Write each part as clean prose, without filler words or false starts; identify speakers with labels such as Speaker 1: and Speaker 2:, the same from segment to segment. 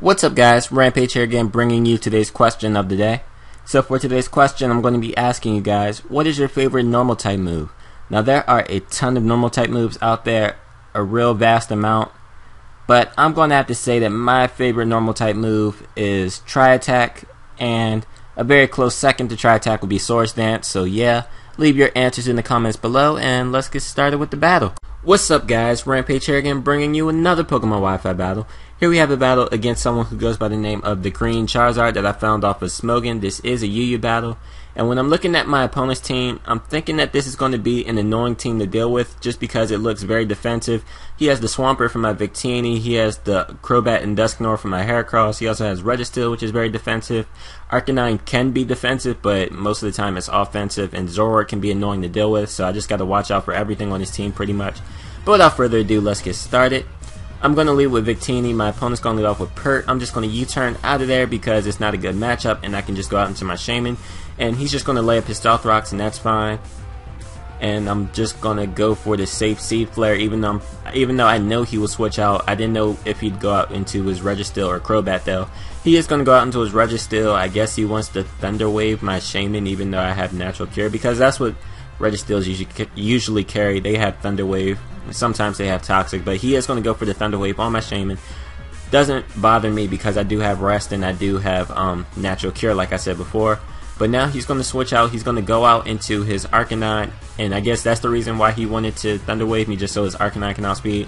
Speaker 1: What's up guys, Rampage here again bringing you today's question of the day. So for today's question I'm going to be asking you guys, what is your favorite normal type move? Now there are a ton of normal type moves out there, a real vast amount, but I'm going to have to say that my favorite normal type move is Tri-Attack, and a very close second to Tri-Attack would be Swords Dance. So yeah, leave your answers in the comments below and let's get started with the battle. What's up guys, Rampage here again bringing you another Pokemon Wi-Fi battle. Here we have a battle against someone who goes by the name of TheGreenCharizard that I found off of Smogon. This is a UU battle, and when I'm looking at my opponent's team, I'm thinking that this is going to be an annoying team to deal with just because it looks very defensive. He has the Swampert for my Victini, he has the Crobat and Dusknoir for my Heracross, he also has Registeel, which is very defensive. Arcanine can be defensive, but most of the time it's offensive, and Zoroark can be annoying to deal with, so I just got to watch out for everything on his team pretty much. But without further ado, let's get started. I'm going to lead with Victini, my opponent's going to lead off with Pert. I'm just going to U-turn out of there because it's not a good matchup and I can just go out into my Shaman. And he's just going to lay up his Stealth Rocks and that's fine. And I'm just going to go for the safe Seed Flare even though I know he will switch out. I didn't know if he'd go out into his Registeel or Crobat though. He is going to go out into his Registeel. I guess he wants to Thunder Wave my Shaman even though I have Natural Cure, because that's what Registeels usually carry. They have Thunder Wave. Sometimes they have Toxic, but he is going to go for the Thunder Wave on my Shaman. Doesn't bother me because I do have Rest and I do have Natural Cure like I said before. But now he's going to switch out. He's going to go out into his Arcanine, and I guess that's the reason why he wanted to Thunder Wave me, just so his Arcanine can outspeed.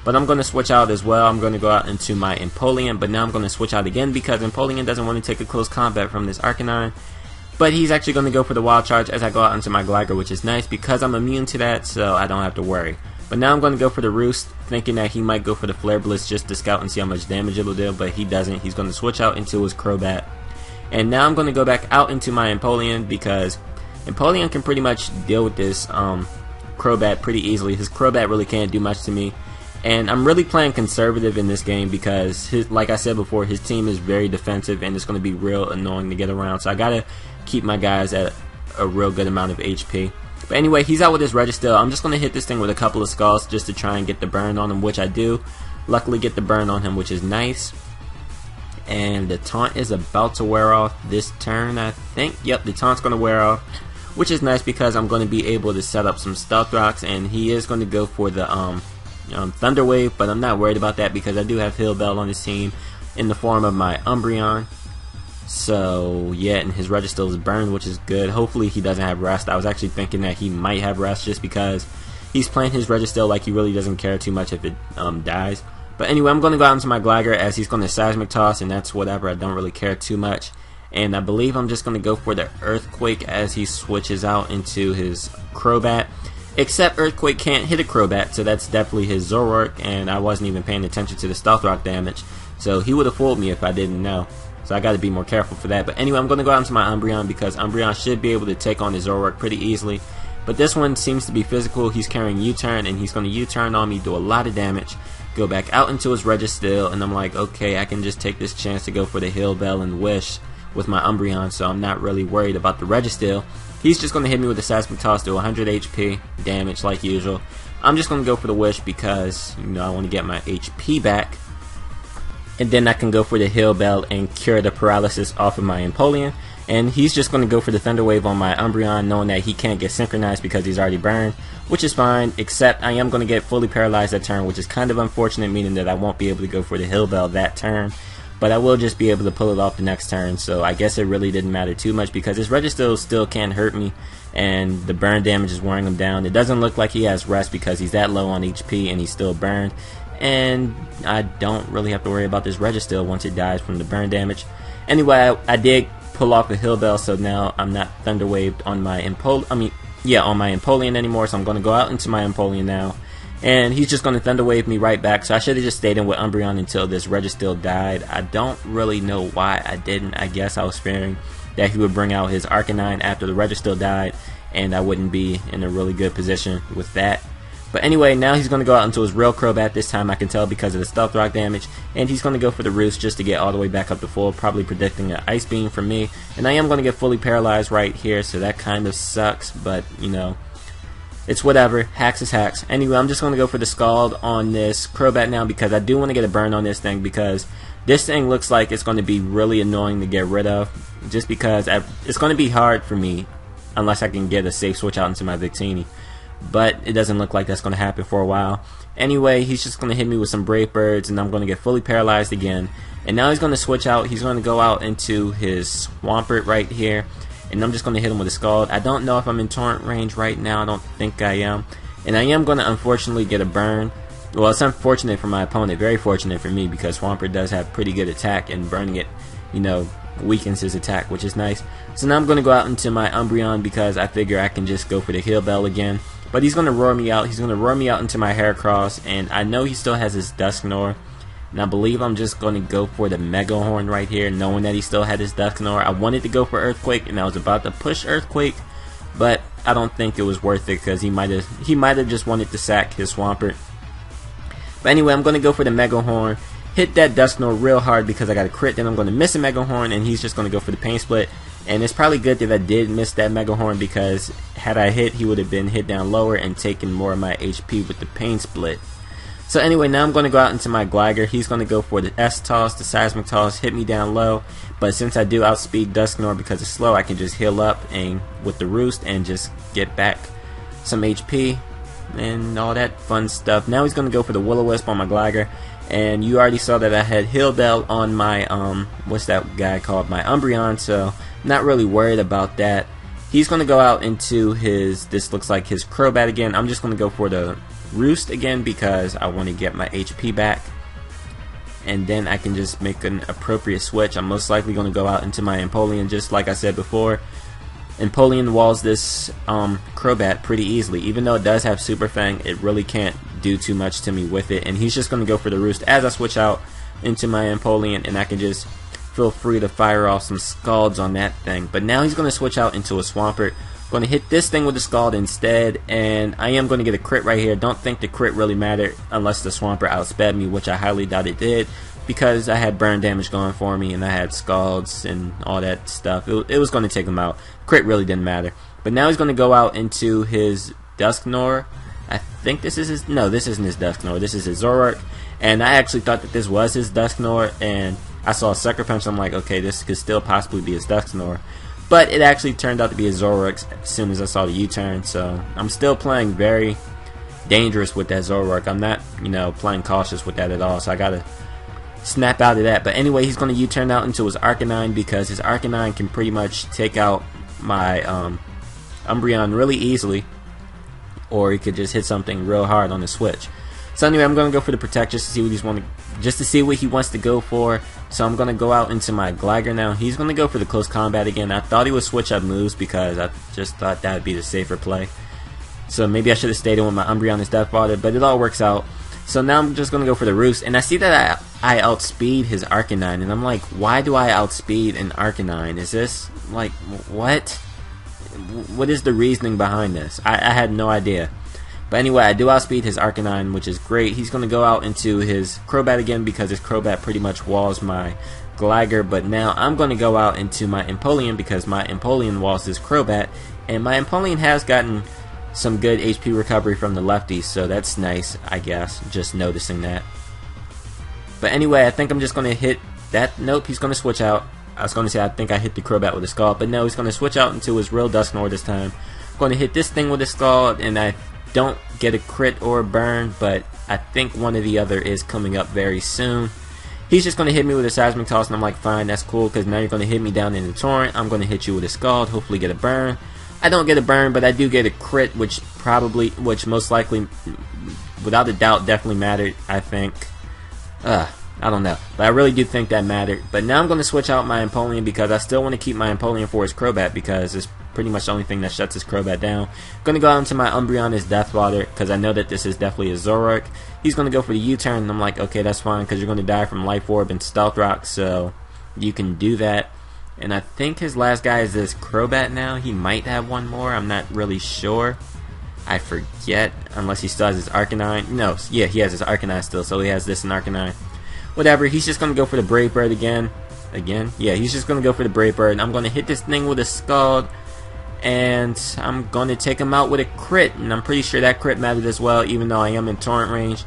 Speaker 1: But I'm going to switch out as well. I'm going to go out into my Empoleon, but now I'm going to switch out again because Empoleon doesn't want to take a close combat from this Arcanine. But he's actually going to go for the Wild Charge as I go out into my Gligar, which is nice because I'm immune to that, so I don't have to worry. But now I'm going to go for the Roost, thinking that he might go for the Flare Blitz just to scout and see how much damage it'll do, but he doesn't. He's going to switch out into his Crobat. And now I'm going to go back out into my Empoleon because Empoleon can pretty much deal with this Crobat pretty easily. His Crobat really can't do much to me. And I'm really playing conservative in this game because, like I said before, his team is very defensive and it's going to be real annoying to get around. So I got to keep my guys at a real good amount of HP. But anyway, he's out with his Registeel. I'm just going to hit this thing with a couple of Scalds just to try and get the burn on him, which I do. Luckily get the burn on him, which is nice. And the taunt is about to wear off this turn, I think. Yep, the taunt's going to wear off, which is nice because I'm going to be able to set up some Stealth Rocks, and he is going to go for the Thunder Wave, but I'm not worried about that because I do have Heal Bell on his team in the form of my Umbreon. So yeah, and his Registeel is burned, which is good. Hopefully he doesn't have Rest. I was actually thinking that he might have Rest just because he's playing his Registeel like he really doesn't care too much if it dies. But anyway, I'm going to go out into my Gligar as he's going to Seismic Toss, and that's whatever. I don't really care too much. And I believe I'm just going to go for the Earthquake as he switches out into his Crobat. Except Earthquake can't hit a Crobat, so that's definitely his Zoroark, and I wasn't even paying attention to the Stealth Rock damage. So he would have fooled me if I didn't know. So I got to be more careful for that. But anyway, I'm going to go out into my Umbreon because Umbreon should be able to take on his Zoroark pretty easily. But this one seems to be physical. He's carrying U-turn, and he's going to U-turn on me, do a lot of damage. Go back out into his Registeel, and I'm like, okay, I can just take this chance to go for the Heal Bell and Wish with my Umbreon, so I'm not really worried about the Registeel. He's just going to hit me with the Seismic Toss, do 100 HP damage like usual. I'm just going to go for the Wish because, you know, I want to get my HP back. And then I can go for the Heal Bell and cure the paralysis off of my Empoleon. And he's just going to go for the Thunder Wave on my Umbreon, knowing that he can't get synchronized because he's already burned, which is fine, except I am going to get fully paralyzed that turn, which is kind of unfortunate, meaning that I won't be able to go for the Heal Bell that turn. But I will just be able to pull it off the next turn, so I guess it really didn't matter too much because his Registeel still can't hurt me, and the burn damage is wearing him down. It doesn't look like he has Rest because he's that low on HP and he's still burned. And I don't really have to worry about this Registeel once it dies from the burn damage. Anyway, I did pull off the Heal Bell, so now I'm not Thunder Waved on my Empoleon anymore, so I'm going to go out into my Empoleon now. And he's just going to Thunder Wave me right back, so I should have just stayed in with Umbreon until this Registeel died. I don't really know why I didn't. I guess I was fearing that he would bring out his Arcanine after the Registeel died, and I wouldn't be in a really good position with that. But anyway, now he's going to go out into his real Crobat this time, I can tell because of the Stealth Rock damage. And he's going to go for the Roost just to get all the way back up to full, probably predicting an Ice Beam from me. And I am going to get fully paralyzed right here, so that kind of sucks, but, you know, it's whatever. Hacks is hacks. Anyway, I'm just going to go for the Scald on this Crobat now because I do want to get a burn on this thing because This thing looks like it's going to be really annoying to get rid of, just because it's going to be hard for me unless I can get a safe switch out into my Victini. But it doesn't look like that's going to happen for a while. Anyway, he's just going to hit me with some Brave Birds, and I'm going to get fully paralyzed again. And now he's going to switch out. He's going to go out into his Swampert right here, and I'm just going to hit him with a Scald. I don't know if I'm in torrent range right now. I don't think I am. And I am going to unfortunately get a burn. Well, it's unfortunate for my opponent, very fortunate for me, because Swampert does have pretty good attack, and burning it, you know, weakens his attack, which is nice. So now I'm going to go out into my Umbreon because I figure I can just go for the Heal Bell again. But he's going to roar me out. He's going to roar me out into my Heracross, and I know he still has his Dusknoir. And I believe I'm just going to go for the Mega Horn right here, knowing that he still had his Dusknoir. I wanted to go for Earthquake, and I was about to push Earthquake, but I don't think it was worth it because he might have just wanted to sack his Swampert. But anyway, I'm going to go for the Mega Horn, hit that Dusknoir real hard because I got a crit, then I'm going to miss a Mega Horn, and he's just going to go for the Pain Split. And it's probably good that I did miss that Mega Horn, because had I hit, he would have been hit down lower and taken more of my HP with the Pain Split. So anyway, now I'm going to go out into my Gligar. He's going to go for the S-Toss, the Seismic Toss, hit me down low. But since I do outspeed Dusknoir because it's slow, I can just heal up and with the Roost and just get back some HP and all that fun stuff. Now he's going to go for the Will-O-Wisp on my Gligar. And you already saw that I had Heal Bell on my, what's that guy called? My Umbreon, so not really worried about that. He's going to go out into his, this looks like his Crobat again. I'm just going to go for the Roost again because I want to get my HP back. And then I can just make an appropriate switch. I'm most likely going to go out into my Empoleon, just like I said before. Empoleon walls this Crobat pretty easily. Even though it does have Super Fang, it really can't do too much to me with it. And he's just going to go for the Roost as I switch out into my Empoleon, and I can just feel free to fire off some Scalds on that thing. But now he's going to switch out into a Swampert. Going to hit this thing with the Scald instead, and I am going to get a crit right here. Don't think the crit really mattered unless the Swampert outsped me, which I highly doubt it did, because I had burn damage going for me and I had Scalds and all that stuff. It was going to take him out. Crit really didn't matter. But now he's going to go out into his Dusknoir. I think this is his, no, this isn't his Dusknoir, this is his Zoroark. And I actually thought that this was his Dusknoir, and I saw a Sucker Punch. I'm like, okay, this could still possibly be his Dusknoir. But it actually turned out to be a Zoroark as soon as I saw the U-turn, so I'm still playing very dangerous with that Zoroark. I'm not, you know, playing cautious with that at all, so I gotta snap out of that. But anyway, he's gonna U-turn out into his Arcanine because his Arcanine can pretty much take out my Umbreon really easily, or he could just hit something real hard on the switch. So anyway, I'm gonna go for the Protect just to see what he wants to go for. So I'm gonna go out into my Gligar now. He's gonna go for the Close Combat again. I thought he would switch up moves because I just thought that would be the safer play. So maybe I should have stayed in with my Umbreon as Death Water, but it all works out. So now I'm just gonna go for the Roost, and I see that I outspeed his Arcanine, and I'm like, why do I outspeed an Arcanine? Is this like what? What is the reasoning behind this? I had no idea. But anyway, I do outspeed his Arcanine, which is great. He's going to go out into his Crobat again because his Crobat pretty much walls my Gligar. But now I'm going to go out into my Empoleon because my Empoleon walls this Crobat. And my Empoleon has gotten some good HP recovery from the lefties, so that's nice, I guess, just noticing that. But anyway, I think I'm just going to hit that. Nope, he's going to switch out. I was going to say I think I hit the Crobat with a Scald, but no, he's going to switch out into his real Dusknoir this time. I'm going to hit this thing with a Scald, and I don't get a crit or a burn, but I think one or the other is coming up very soon. He's just going to hit me with a Seismic Toss, and I'm like, fine, that's cool, because now you're going to hit me down in the Torrent. I'm going to hit you with a Scald, hopefully get a burn. I don't get a burn, but I do get a crit, which most likely, without a doubt, definitely mattered, I think. I don't know, but I really do think that mattered. But now I'm going to switch out my Empoleon because I still want to keep my Empoleon for his Crobat because it's pretty much the only thing that shuts his Crobat down. I'm going to go out into my Umbreon as Death Water because I know that this is definitely a Zoroark. He's going to go for the U-turn, and I'm like, okay, that's fine because you're going to die from Life Orb and Stealth Rock, so you can do that. And I think his last guy is this Crobat now. He might have one more. I'm not really sure. I forget, unless he still has his Arcanine. No, yeah, he has his Arcanine still, so he has this in Arcanine. Whatever, he's just going to go for the Brave Bird again. Yeah, he's just going to go for the Brave Bird. I'm going to hit this thing with a Scald, and I'm going to take him out with a crit, and I'm pretty sure that crit mattered as well, even though I am in Torrent range.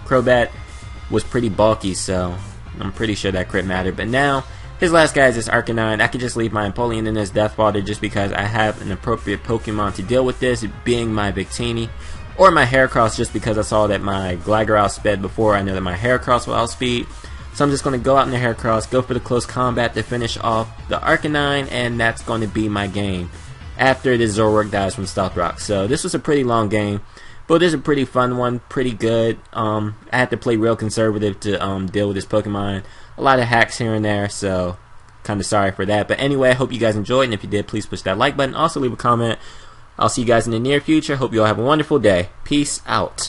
Speaker 1: Crobat was pretty bulky, so I'm pretty sure that crit mattered. But now, his last guy is this Arcanine. I could just leave my Empoleon in this Death Water just because I have an appropriate Pokemon to deal with this, being my Victini. Or my Heracross, just because I saw that my Gligar outsped before. I know that my Heracross will outspeed. So I'm just going to go out in the Heracross, go for the close combat to finish off the Arcanine, and that's going to be my game after the Zoroark dies from Stealth Rock. So this was a pretty long game, but it is a pretty fun one, pretty good. I had to play real conservative to deal with this Pokemon. A lot of hacks here and there, so kind of sorry for that. But anyway, I hope you guys enjoyed, and if you did, please push that like button. Also leave a comment. I'll see you guys in the near future. Hope you all have a wonderful day. Peace out.